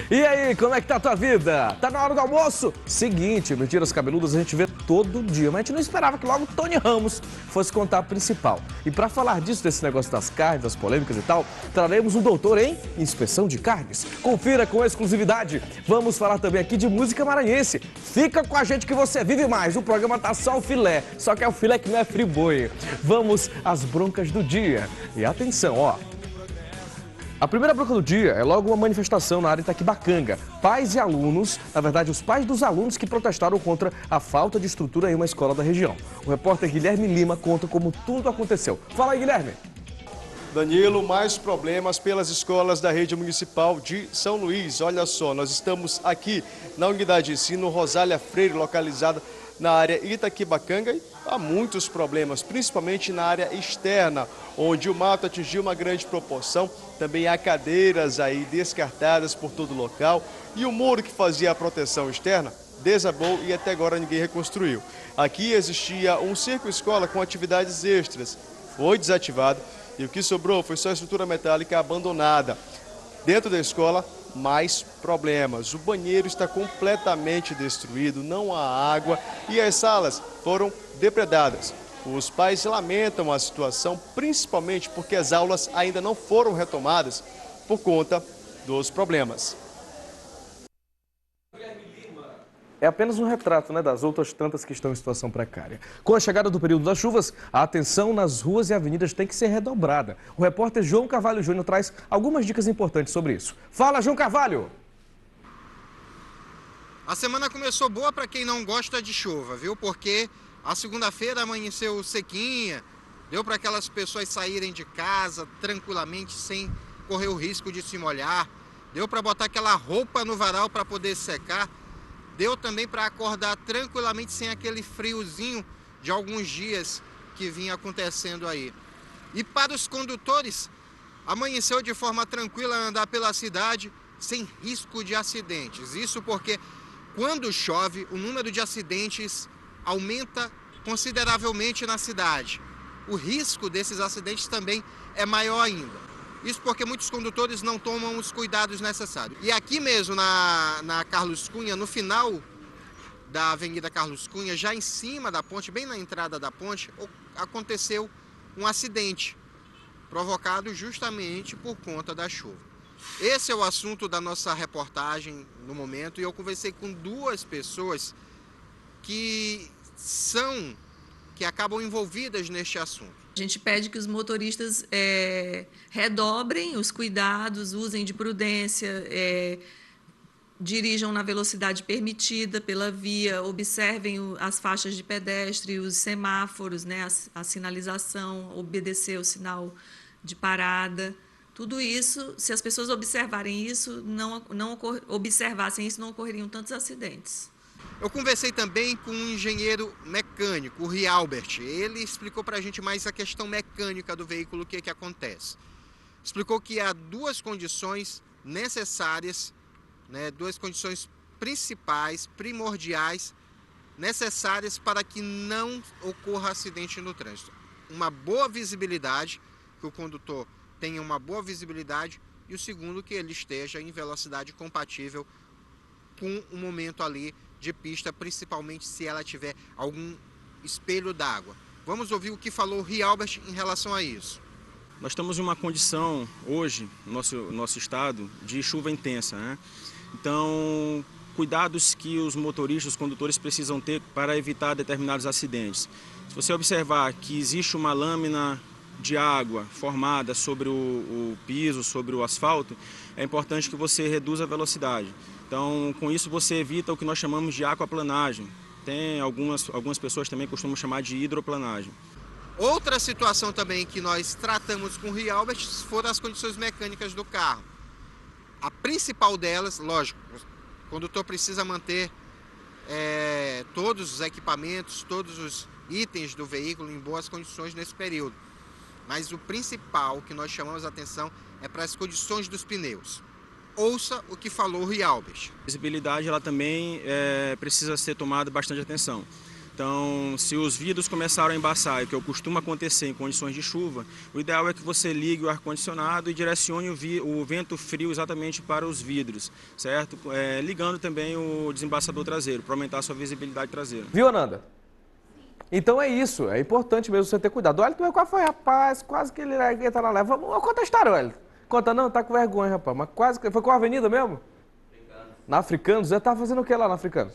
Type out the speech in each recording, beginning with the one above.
E aí, como é que tá a tua vida? Tá na hora do almoço? Seguinte, mentiras cabeludas a gente vê todo dia, mas a gente não esperava que logo Tony Ramos fosse contar a principal. E pra falar disso, desse negócio das carnes, das polêmicas e tal, traremos um doutor em inspeção de carnes. Confira com exclusividade. Vamos falar também aqui de música maranhense. Fica com a gente que você vive mais. O programa tá só o filé, só que é o filé que não é friboi. Vamos às broncas do dia. E atenção, ó. A primeira bronca do dia é logo uma manifestação na área Itaquibacanga. Pais e alunos, na verdade os pais dos alunos que protestaram contra a falta de estrutura em uma escola da região. O repórter Guilherme Lima conta como tudo aconteceu. Fala aí, Guilherme. Danilo, mais problemas pelas escolas da rede municipal de São Luís. Olha só, nós estamos aqui na unidade de ensino Rosália Freire, localizada na área Itaquibacanga, e há muitos problemas, principalmente na área externa, onde o mato atingiu uma grande proporção. Também há cadeiras aí descartadas por todo o local e o muro que fazia a proteção externa desabou e até agora ninguém reconstruiu. Aqui existia um circo-escola com atividades extras, foi desativado e o que sobrou foi só a estrutura metálica abandonada. Dentro da escola, mais problemas. O banheiro está completamente destruído, não há água e as salas foram depredadas. Os pais lamentam a situação, principalmente porque as aulas ainda não foram retomadas por conta dos problemas. É apenas um retrato, né, das outras tantas que estão em situação precária. Com a chegada do período das chuvas, a atenção nas ruas e avenidas tem que ser redobrada. O repórter João Carvalho Júnior traz algumas dicas importantes sobre isso. Fala, João Carvalho! A semana começou boa para quem não gosta de chuva, viu? Porque a segunda-feira amanheceu sequinha, deu para aquelas pessoas saírem de casa tranquilamente, sem correr o risco de se molhar. Deu para botar aquela roupa no varal para poder secar. Deu também para acordar tranquilamente sem aquele friozinho de alguns dias que vinha acontecendo aí. E para os condutores, amanheceu de forma tranquila andar pela cidade sem risco de acidentes. Isso porque quando chove, o número de acidentes aumenta consideravelmente na cidade. O risco desses acidentes também é maior ainda. Isso porque muitos condutores não tomam os cuidados necessários. E aqui mesmo na Carlos Cunha, no final da Avenida Carlos Cunha, já em cima da ponte, bem na entrada da ponte, aconteceu um acidente provocado justamente por conta da chuva. Esse é o assunto da nossa reportagem no momento e eu conversei com duas pessoas que acabam envolvidas neste assunto. A gente pede que os motoristas redobrem os cuidados, usem de prudência, dirijam na velocidade permitida pela via, observem as faixas de pedestre, os semáforos, né, a sinalização, obedecer o sinal de parada. Tudo isso, se as pessoas observarem isso, observassem isso, não ocorreriam tantos acidentes. Eu conversei também com um engenheiro mecânico, o Rialbert. Ele explicou para a gente mais a questão mecânica do veículo, o que acontece. Explicou que há duas condições necessárias, né, duas condições principais, primordiais, necessárias para que não ocorra acidente no trânsito. Uma boa visibilidade, que o condutor tenha uma boa visibilidade, e o segundo, que ele esteja em velocidade compatível com o momento ali de pista, principalmente se ela tiver algum espelho d'água. Vamos ouvir o que falou o Rialbert em relação a isso. Nós estamos em uma condição hoje, no nosso estado, de chuva intensa, né? Então, cuidados que os motoristas, os condutores precisam ter para evitar determinados acidentes. Se você observar que existe uma lâmina de água formada sobre o piso, sobre o asfalto, é importante que você reduza a velocidade. Então, com isso você evita o que nós chamamos de aquaplanagem. Tem algumas pessoas também costumam chamar de hidroplanagem. Outra situação também que nós tratamos com o Rialbert foram as condições mecânicas do carro. A principal delas, lógico, o condutor precisa manter todos os equipamentos, todos os itens do veículo em boas condições nesse período. Mas o principal que nós chamamos a atenção é para as condições dos pneus. Ouça o que falou o Rialbert. A visibilidade ela também precisa ser tomada bastante atenção. Então, se os vidros começaram a embaçar, que costuma acontecer em condições de chuva, o ideal é que você ligue o ar-condicionado e direcione o vento frio exatamente para os vidros, certo? Ligando também o desembaçador traseiro, para aumentar a sua visibilidade traseira. Viu, Ananda? Então é isso, é importante mesmo você ter cuidado. O Wellington, qual foi, rapaz? Quase que ele entra na leva. Vamos contar a história, Wellington. Conta não, tá com vergonha, rapaz. Mas quase que... Foi qual avenida mesmo? Africanos. Na Africanos? Você tá fazendo o que lá na Africanos?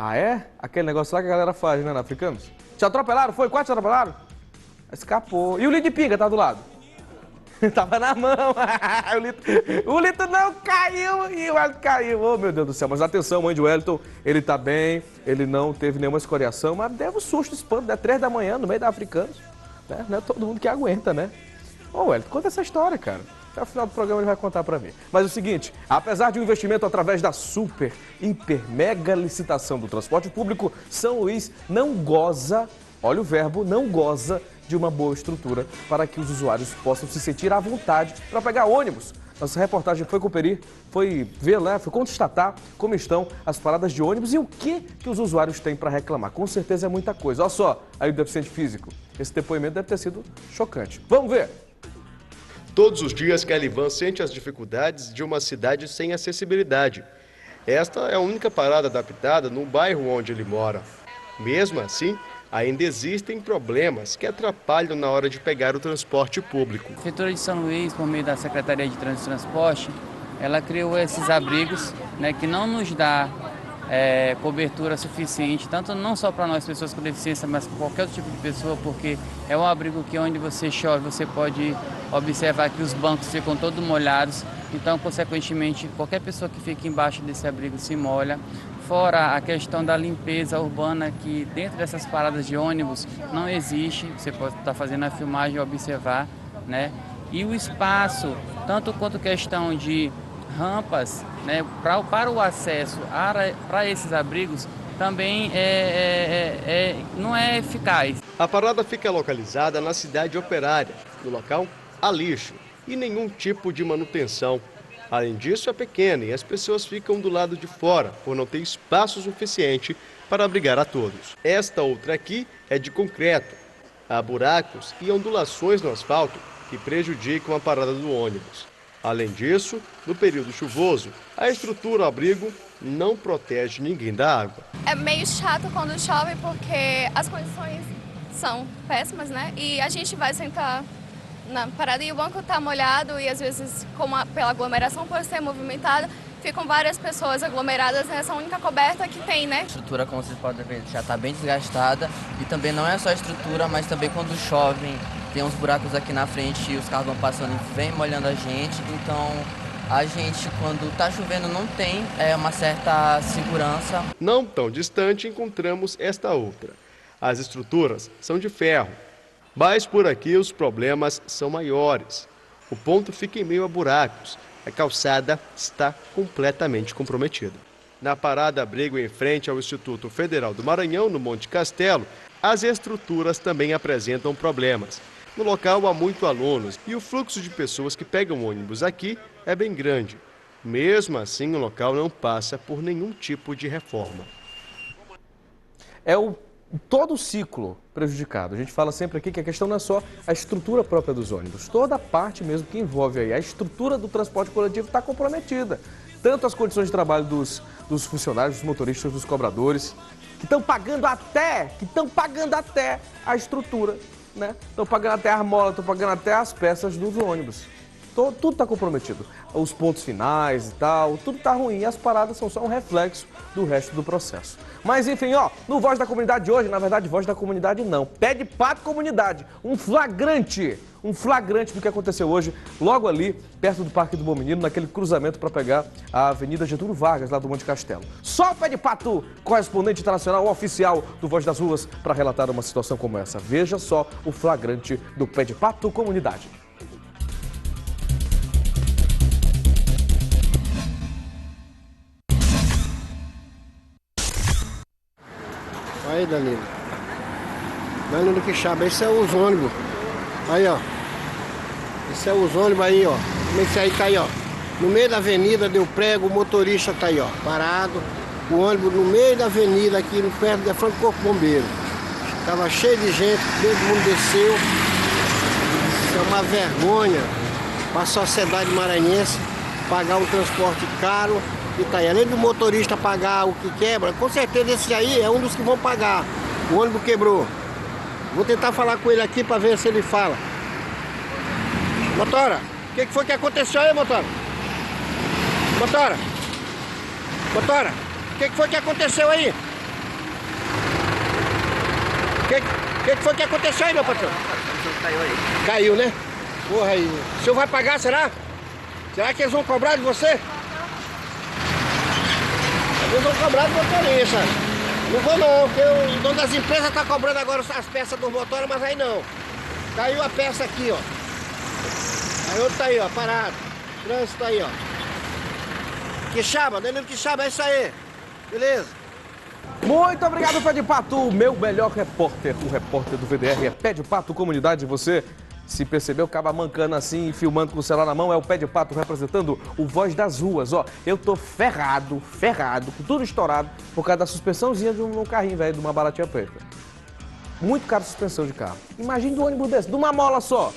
Ah, é? Aquele negócio lá que a galera faz, né, na Africanos? Te atropelaram? Foi? Quase te atropelaram? Escapou. E o Lito de Pinga tá do lado? Tava na mão. O Lito não caiu e o Wellington caiu. Oh, meu Deus do céu. Mas atenção, mãe de Wellington, ele tá bem, ele não teve nenhuma escoriação, mas deve um susto, espanto, 3 da manhã no meio da Africanos. Né? Não é todo mundo que aguenta, né? Ô, Wellington, conta essa história, cara. Até o final do programa ele vai contar pra mim. Mas é o seguinte, apesar de um investimento através da super, hiper, mega licitação do transporte público, São Luís não goza, olha o verbo, não goza de uma boa estrutura para que os usuários possam se sentir à vontade para pegar ônibus. Nossa reportagem foi conferir, foi ver lá, foi constatar como estão as paradas de ônibus e o que os usuários têm para reclamar. Com certeza é muita coisa. Olha só, aí o deficiente físico. Esse depoimento deve ter sido chocante. Vamos ver! Todos os dias, Calivan sente as dificuldades de uma cidade sem acessibilidade. Esta é a única parada adaptada no bairro onde ele mora. Mesmo assim, ainda existem problemas que atrapalham na hora de pegar o transporte público. A Prefeitura de São Luís, por meio da Secretaria de Trânsito e Transporte, ela criou esses abrigos, né, que não nos dá cobertura suficiente, tanto não só para nós, pessoas com deficiência, mas para qualquer outro tipo de pessoa, porque é um abrigo que onde você chove, você pode observar que os bancos ficam todos molhados, então, consequentemente, qualquer pessoa que fique embaixo desse abrigo se molha. Fora a questão da limpeza urbana, que dentro dessas paradas de ônibus não existe, você pode estar fazendo a filmagem e observar, né? E o espaço, tanto quanto questão de rampas, né, para o acesso para esses abrigos, também não é eficaz. A parada fica localizada na cidade operária. No local, há lixo e nenhum tipo de manutenção. Além disso, é pequena e as pessoas ficam do lado de fora, por não ter espaço suficiente para abrigar a todos. Esta outra aqui é de concreto. Há buracos e ondulações no asfalto que prejudicam a parada do ônibus. Além disso, no período chuvoso, a estrutura abrigo não protege ninguém da água. É meio chato quando chove porque as condições são péssimas, né? E a gente vai sentar na parada e o banco está molhado e às vezes, pela aglomeração por ser movimentada, ficam várias pessoas aglomeradas nessa única coberta que tem, né? A estrutura, como vocês podem ver, já está bem desgastada e também não é só a estrutura, mas também quando chove, tem uns buracos aqui na frente e os carros vão passando e vem molhando a gente, então a gente, quando está chovendo, não tem uma certa segurança. Não tão distante, encontramos esta outra. As estruturas são de ferro, mas por aqui os problemas são maiores. O ponto fica em meio a buracos. A calçada está completamente comprometida. Na parada abrigo em frente ao Instituto Federal do Maranhão, no Monte Castelo, as estruturas também apresentam problemas. No local há muitos alunos e o fluxo de pessoas que pegam ônibus aqui é bem grande. Mesmo assim, o local não passa por nenhum tipo de reforma. É todo o ciclo prejudicado. A gente fala sempre aqui que a questão não é só a estrutura própria dos ônibus. Toda a parte mesmo que envolve aí a estrutura do transporte coletivo está comprometida. Tanto as condições de trabalho dos funcionários, dos motoristas, dos cobradores, que estão pagando até a estrutura, né? Estão pagando até a armola, estão pagando até as peças dos ônibus. Tudo está comprometido. Os pontos finais e tal, tudo está ruim. E as paradas são só um reflexo do resto do processo. Mas enfim, ó, no Voz da Comunidade de hoje, na verdade, Voz da Comunidade não. Pé de Pato Comunidade. Um flagrante do que aconteceu hoje, logo ali, perto do Parque do Bom Menino, naquele cruzamento para pegar a Avenida Getúlio Vargas, lá do Monte Castelo. Só o Pé de Pato, correspondente internacional oficial do Voz das Ruas, para relatar uma situação como essa. Veja só o flagrante do Pé de Pato Comunidade. Aí, Danilo. Danilo Quixaba, esse é os ônibus. Aí, ó. Esse é os ônibus aí, ó. Como esse aí tá aí, ó. No meio da avenida deu prego, o motorista tá aí, ó. Parado. o ônibus no meio da avenida aqui, perto da frente do Corpo Bombeiro. Estava cheio de gente, todo mundo desceu. Isso é uma vergonha para a sociedade maranhense pagar um transporte caro. E tá aí, além do motorista pagar o que quebra, com certeza esse aí é um dos que vão pagar. O ônibus quebrou. Vou tentar falar com ele aqui para ver se ele fala. Motora, o que foi que aconteceu aí, Motora? Motora? Motora, o que foi que aconteceu aí? O que foi que aconteceu aí, meu patrão? Caiu aí. Caiu, né? Porra aí. O senhor vai pagar, será? Será que eles vão cobrar de você? Eles vão cobrar do motorista. Não vou não, porque o dono das empresas está cobrando agora as peças dos motores, mas aí não. Caiu a peça aqui, ó. Aí outro tá aí, ó, parado. Trânsito aí, ó. Quixaba, Danilo Quixaba, é isso aí. Beleza? Muito obrigado, Pé de Pato, o meu melhor repórter. O repórter do VDR é Pé de Pato, comunidade. Você se percebeu, acaba mancando assim, filmando com o celular na mão, é o Pé de Pato representando o Voz das Ruas. Ó, eu tô ferrado, com tudo estourado, por causa da suspensãozinha de um carrinho, velho, de uma baratinha preta. Muito caro a suspensão de carro. Imagina um ônibus desse, de uma mola só,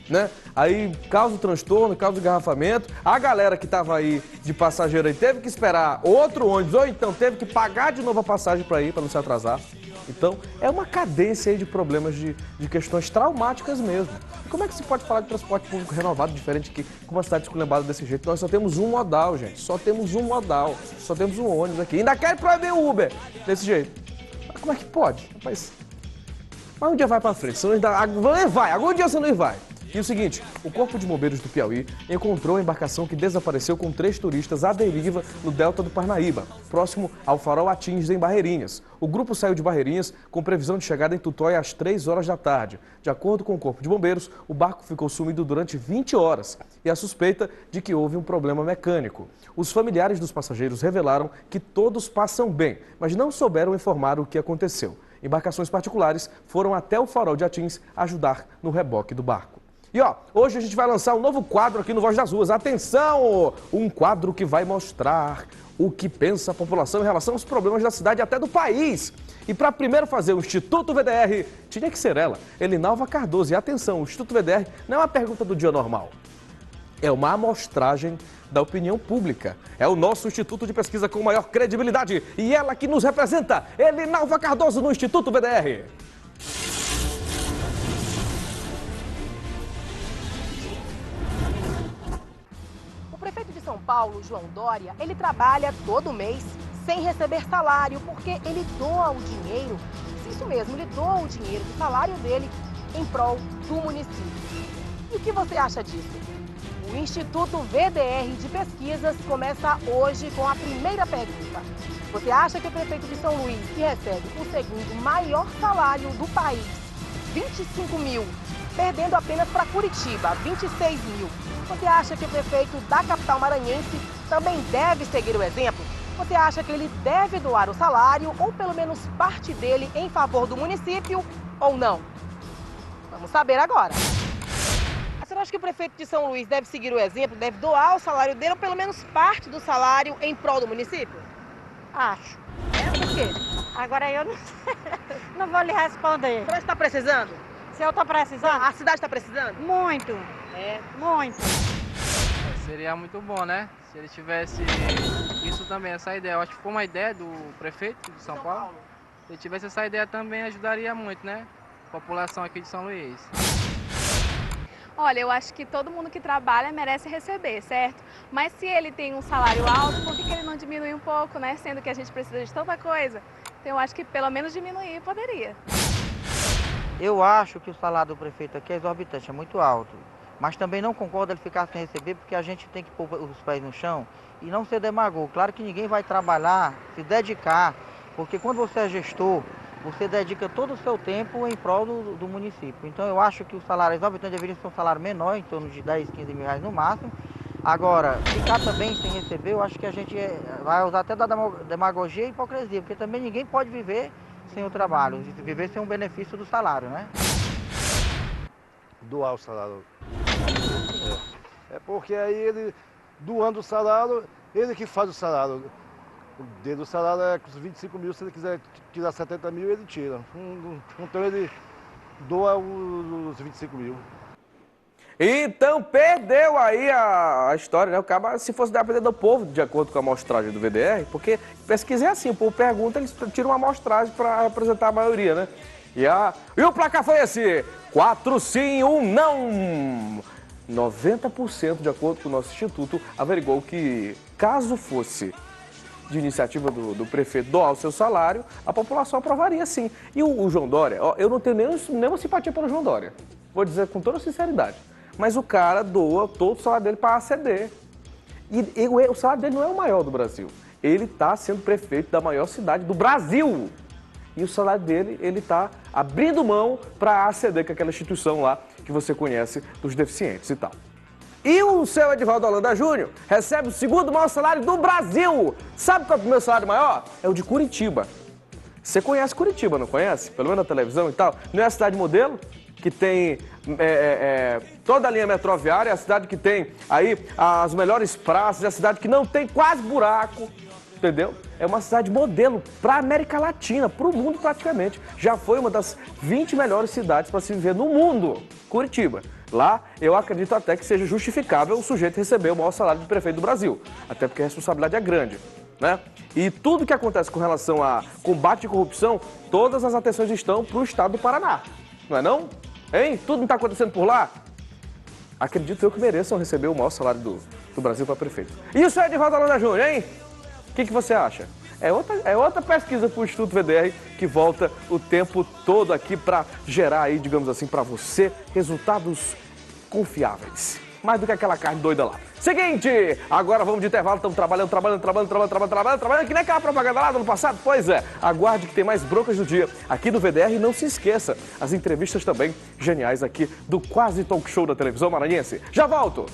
né? Aí causa o transtorno, causa o engarrafamento. A galera que tava aí de passageiro aí teve que esperar outro ônibus, ou então teve que pagar de novo a passagem para ir, para não se atrasar. Então, é uma cadência aí de problemas de questões traumáticas mesmo. E como é que se pode falar de transporte público renovado, diferente que com uma cidade esculhambada desse jeito? Nós só temos um modal, gente. Só temos um modal. Só temos um ônibus aqui. Ainda quer proibir o Uber desse jeito. Mas como é que pode? Mas um dia vai pra frente. Você não vai. Algum dia você não vai. E o seguinte, o Corpo de Bombeiros do Piauí encontrou a embarcação que desapareceu com 3 turistas à deriva no delta do Parnaíba, próximo ao farol Atins, em Barreirinhas. O grupo saiu de Barreirinhas com previsão de chegada em Tutóia às 3 horas da tarde. De acordo com o Corpo de Bombeiros, o barco ficou sumido durante 20 horas e a suspeita de que houve um problema mecânico. Os familiares dos passageiros revelaram que todos passam bem, mas não souberam informar o que aconteceu. Embarcações particulares foram até o farol de Atins ajudar no reboque do barco. E ó, hoje a gente vai lançar um novo quadro aqui no Voz das Ruas. Atenção! Um quadro que vai mostrar o que pensa a população em relação aos problemas da cidade e até do país. E para primeiro fazer o Instituto VDR, tinha que ser ela, Elinalva Cardoso. E atenção, o Instituto VDR não é uma pergunta do dia normal. É uma amostragem da opinião pública. É o nosso instituto de pesquisa com maior credibilidade. E ela que nos representa, Elinalva Cardoso, no Instituto VDR. O prefeito de São Paulo, João Dória, ele trabalha todo mês sem receber salário, porque ele doa o dinheiro, isso mesmo, ele doa o dinheiro do salário dele em prol do município. E o que você acha disso? O Instituto VDR de Pesquisas começa hoje com a primeira pergunta. Você acha que o prefeito de São Luís, que recebe o segundo maior salário do país, 25 mil, perdendo apenas para Curitiba, 26 mil, você acha que o prefeito da capital maranhense também deve seguir o exemplo? Você acha que ele deve doar o salário ou pelo menos parte dele em favor do município ou não? Vamos saber agora. Você acha que o prefeito de São Luís deve seguir o exemplo, deve doar o salário dele ou pelo menos parte do salário em prol do município? Acho. Por quê? Agora eu não vou lhe responder. Você está precisando? Se eu estou precisando? A cidade está precisando? Muito. É? Muito. Seria muito bom, né? Se ele tivesse isso também, essa ideia. Eu acho que foi uma ideia do prefeito de São Paulo. Se ele tivesse essa ideia também ajudaria muito, né? A população aqui de São Luís. Olha, eu acho que todo mundo que trabalha merece receber, certo? Mas se ele tem um salário alto, por que ele não diminui um pouco, né? Sendo que a gente precisa de tanta coisa. Então eu acho que pelo menos diminuir poderia. Eu acho que o salário do prefeito aqui é exorbitante, é muito alto. Mas também não concordo ele ficar sem receber, porque a gente tem que pôr os pés no chão e não ser demagogo. Claro que ninguém vai trabalhar, se dedicar, porque quando você é gestor, você dedica todo o seu tempo em prol do município. Então eu acho que o salário exorbitante deveria ser um salário menor, em torno de 10, 15 mil reais no máximo. Agora, ficar também sem receber, eu acho que a gente vai usar até da demagogia e hipocrisia, porque também ninguém pode viver sem o trabalho, viver sem um benefício do salário, né? Doar o salário. É porque aí ele, doando o salário, ele que faz o salário. O dele do salário é com os 25 mil, se ele quiser tirar 70 mil, ele tira. Então ele doa os 25 mil. Então perdeu aí a história, né? O cara, se fosse depender do povo, de acordo com a amostragem do VDR, porque pesquisa é assim, o povo pergunta, eles tiram uma amostragem para representar a maioria, né? E o placar foi esse, 4 sim, 1 não. 90%, de acordo com o nosso instituto, averigou que caso fosse de iniciativa do prefeito doar o seu salário, a população aprovaria sim. E o João Dória, ó, eu não tenho nenhuma simpatia pelo João Dória, vou dizer com toda sinceridade. Mas o cara doa todo o salário dele para a ACD. E o salário dele não é o maior do Brasil. Ele está sendo prefeito da maior cidade do Brasil. E o salário dele, ele está abrindo mão para a ACD, que é aquela instituição lá que você conhece dos deficientes e tal. E o seu Edivaldo Holanda Júnior recebe o segundo maior salário do Brasil. Sabe qual é o primeiro salário maior? É o de Curitiba. Você conhece Curitiba, não conhece? Pelo menos na televisão e tal. Não é a cidade modelo? Que tem toda a linha metroviária, é a cidade que tem aí as melhores praças, é a cidade que não tem quase buraco, entendeu? É uma cidade modelo para a América Latina, para o mundo praticamente. Já foi uma das 20 melhores cidades para se viver no mundo, Curitiba. Lá, eu acredito até que seja justificável o sujeito receber o maior salário de prefeito do Brasil, até porque a responsabilidade é grande, né? E tudo que acontece com relação a combate à corrupção, todas as atenções estão para o estado do Paraná, não é não? Hein? Tudo não está acontecendo por lá? Acredito eu que mereçam receber o maior salário do Brasil para prefeito. E o senhor Edivaldo Holanda Júnior, hein? O que você acha? É outra pesquisa para o Instituto VDR que volta o tempo todo aqui para gerar aí, digamos assim, para você, resultados confiáveis. Mais do que aquela carne doida lá. Seguinte, agora vamos de intervalo, estamos trabalhando, que nem aquela propaganda lá do ano passado. Pois é, aguarde que tem mais broncas do dia aqui do VDR e não se esqueça, as entrevistas também geniais aqui do Quase Talk Show da televisão maranhense. Já volto!